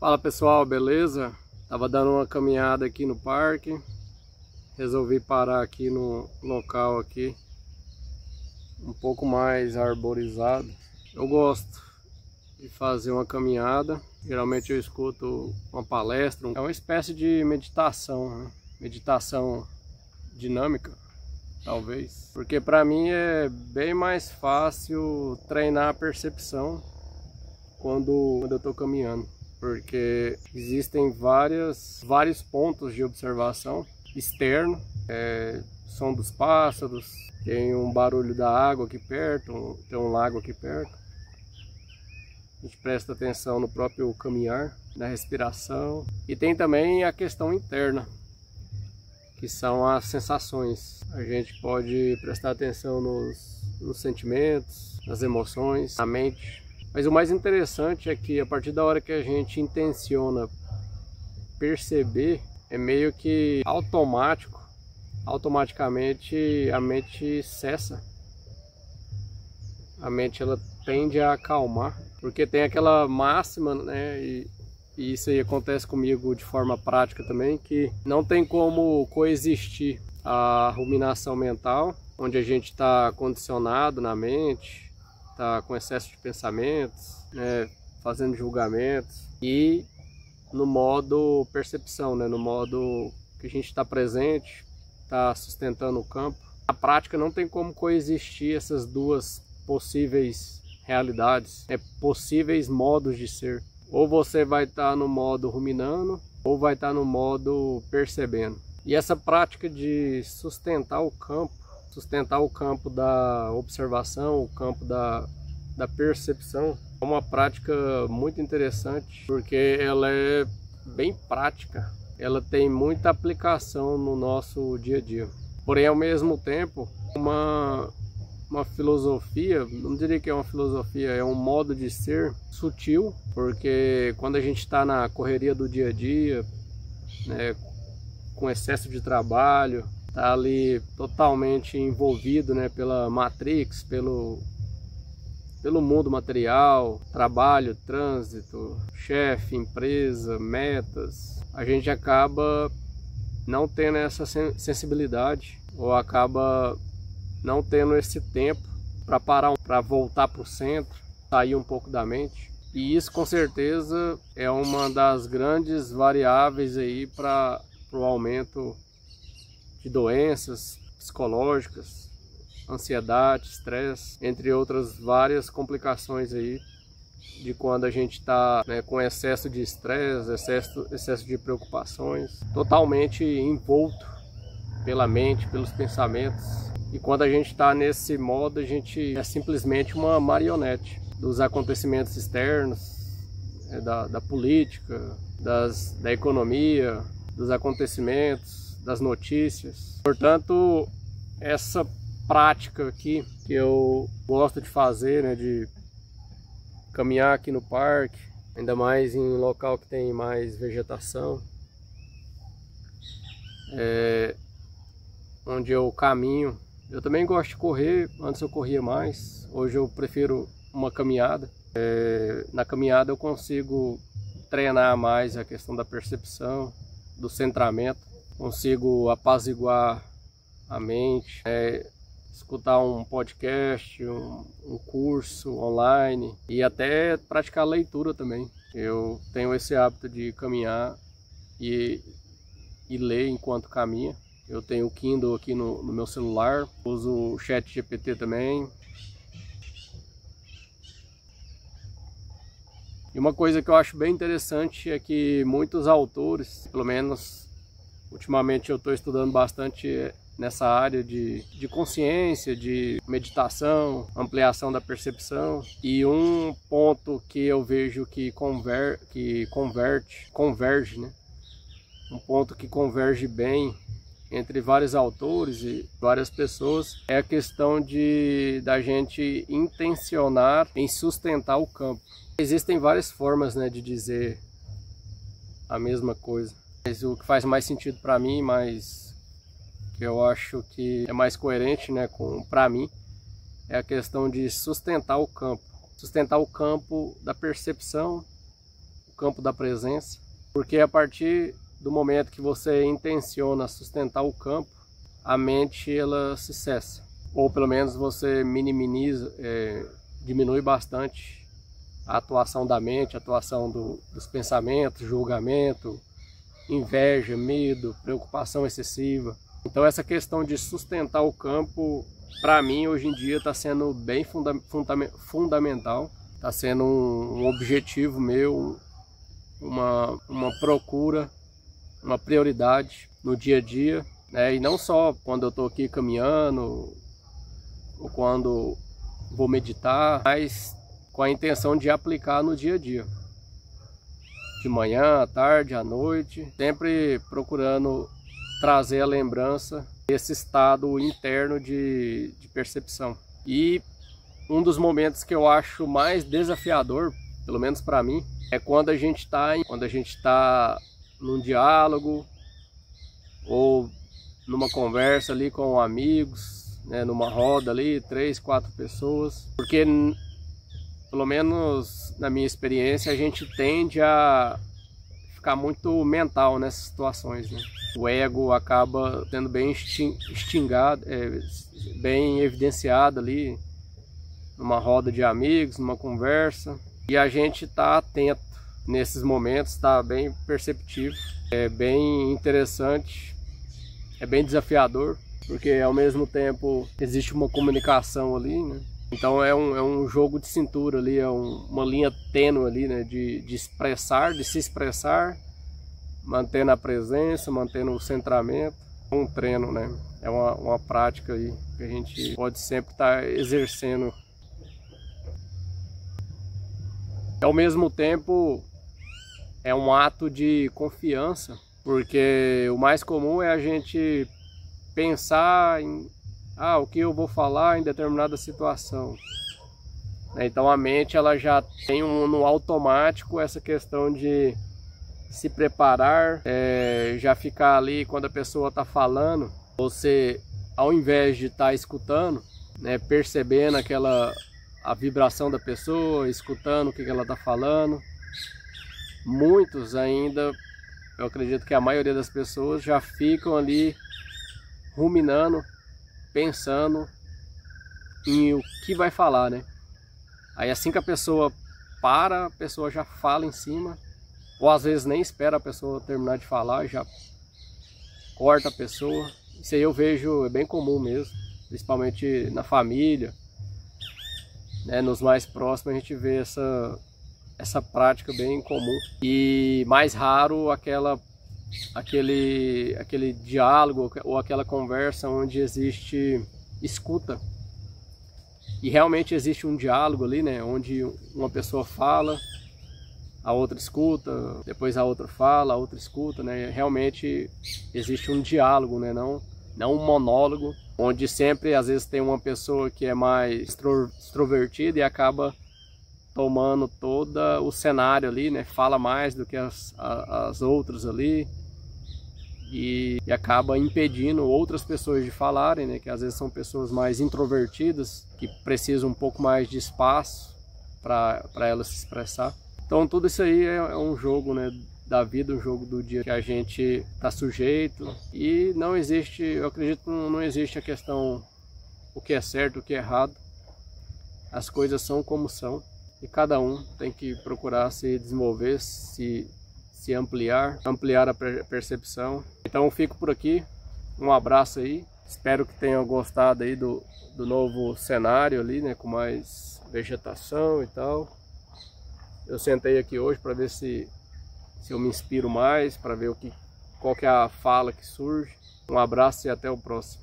Fala pessoal, beleza? Tava dando uma caminhada aqui no parque, resolvi parar aqui no local aqui um pouco mais arborizado. Eu gosto de fazer uma caminhada, geralmente eu escuto uma palestra, é uma espécie de meditação, né? Meditação dinâmica, talvez, porque para mim é bem mais fácil treinar a percepção quando eu estou caminhando, porque existem vários pontos de observação externo, som dos pássaros, tem um barulho da água aqui perto, tem um lago aqui perto. A gente presta atenção no próprio caminhar, na respiração, e tem também a questão interna, que são as sensações. A gente pode prestar atenção nos sentimentos, nas emoções, na mente. Mas o mais interessante é que a partir da hora que a gente intenciona perceber, é meio que automaticamente a mente cessa. A mente ela tende a acalmar, porque tem aquela máxima, né? E isso aí acontece comigo de forma prática também, que não tem como coexistir a ruminação mental, onde a gente está condicionado na mente, está com excesso de pensamentos, né, fazendo julgamentos, e no modo percepção, né, no modo que a gente está presente, está sustentando o campo. Na prática não tem como coexistir essas duas possíveis realidades, possíveis modos de ser. Ou você vai estar no modo ruminando, ou vai estar no modo percebendo. E essa prática de sustentar o campo da observação, o campo da percepção, é uma prática muito interessante, porque ela é bem prática, ela tem muita aplicação no nosso dia a dia. Porém, ao mesmo tempo, uma filosofia, não diria que é uma filosofia, é um modo de ser sutil, porque quando a gente está na correria do dia a dia, né, com excesso de trabalho, está ali totalmente envolvido, né, pela Matrix, pelo mundo material, trabalho, trânsito, chefe, empresa, metas, a gente acaba não tendo essa sensibilidade, ou acaba não tendo esse tempo para parar, para voltar para o centro, sair um pouco da mente. E isso com certeza é uma das grandes variáveis aí para o aumento de doenças psicológicas, ansiedade, estresse, entre outras várias complicações aí de quando a gente está, né, com excesso de estresse, excesso de preocupações, totalmente envolto pela mente, pelos pensamentos. E quando a gente está nesse modo, a gente é simplesmente uma marionete dos acontecimentos externos, da política, da economia, dos acontecimentos, das notícias. Portanto, essa prática aqui que eu gosto de fazer, né, de caminhar aqui no parque, ainda mais em local que tem mais vegetação, onde eu caminho. Eu também gosto de correr, antes eu corria mais, hoje eu prefiro uma caminhada. Na caminhada eu consigo treinar mais a questão da percepção, do centramento, consigo apaziguar a mente, escutar um podcast, um curso online e até praticar leitura também. Eu tenho esse hábito de caminhar e ler enquanto caminha. Eu tenho o Kindle aqui no meu celular, uso o ChatGPT também. E uma coisa que eu acho bem interessante é que muitos autores, pelo menos ultimamente eu estou estudando bastante nessa área de consciência, de meditação, ampliação da percepção. E um ponto que eu vejo que converge, né? Um ponto que converge bem entre vários autores e várias pessoas é a questão da gente intencionar em sustentar o campo. Existem várias formas, né, de dizer a mesma coisa, mas o que faz mais sentido para mim, mas que eu acho que é mais coerente, né, para mim, é a questão de sustentar o campo da percepção, o campo da presença, porque a partir do momento que você intenciona sustentar o campo, a mente ela se cessa, ou pelo menos você diminui bastante a atuação da mente, a atuação dos pensamentos, julgamento, inveja, medo, preocupação excessiva. Então essa questão de sustentar o campo, para mim hoje em dia está sendo bem fundamental, está sendo um objetivo meu, uma procura, uma prioridade no dia a dia, né? E não só quando eu estou aqui caminhando ou quando vou meditar, mas com a intenção de aplicar no dia a dia, de manhã, à tarde, à noite, sempre procurando trazer a lembrança desse estado interno de percepção. E um dos momentos que eu acho mais desafiador, pelo menos para mim, é quando a gente está num diálogo ou numa conversa ali com amigos, né, numa roda ali, 3, 4 pessoas, porque pelo menos na minha experiência a gente tende a ficar muito mental nessas situações, né? O ego acaba sendo bem extingado, bem evidenciado ali numa roda de amigos, numa conversa, e a gente está atento nesses momentos, está bem perceptivo, é bem interessante, é bem desafiador, porque ao mesmo tempo existe uma comunicação ali, né? Então é um jogo de cintura ali, é uma linha tênue ali, né? De se expressar, mantendo a presença, mantendo o centramento. É um treino, né? É uma prática aí que a gente pode sempre estar exercendo. Ao mesmo tempo é um ato de confiança, porque o mais comum é a gente pensar em o que eu vou falar em determinada situação. Então a mente ela já tem no automático essa questão de se preparar, já ficar ali quando a pessoa está falando, você ao invés de estar escutando, né, percebendo a vibração da pessoa, escutando o que ela está falando, muitos ainda, eu acredito que a maioria das pessoas já ficam ali ruminando, pensando em o que vai falar, né? Aí assim que a pessoa para, a pessoa já fala em cima, ou às vezes nem espera a pessoa terminar de falar, já corta a pessoa. Isso aí eu vejo, é bem comum mesmo, principalmente na família, né? Nos mais próximos a gente vê essa prática bem comum. E mais raro aquele diálogo ou aquela conversa onde existe escuta. E realmente existe um diálogo ali, né? Onde uma pessoa fala, a outra escuta, depois a outra fala, a outra escuta, né? Realmente existe um diálogo, né? Não um monólogo, onde sempre às vezes tem uma pessoa que é mais extrovertida e acaba tomando todo o cenário ali, né? Fala mais do que as outras ali. E acaba impedindo outras pessoas de falarem, né? Que às vezes são pessoas mais introvertidas, que precisam um pouco mais de espaço para elas se expressar. Então tudo isso aí é um jogo, né, da vida, um jogo do dia que a gente está sujeito. E não existe, eu acredito que não existe a questão o que é certo, o que é errado. As coisas são como são e cada um tem que procurar se desenvolver, se ampliar a percepção. Então eu fico por aqui, um abraço aí, espero que tenham gostado aí do novo cenário ali, né, com mais vegetação e tal. Eu sentei aqui hoje para ver se eu me inspiro mais, para ver qual que é a fala que surge. Um abraço e até o próximo.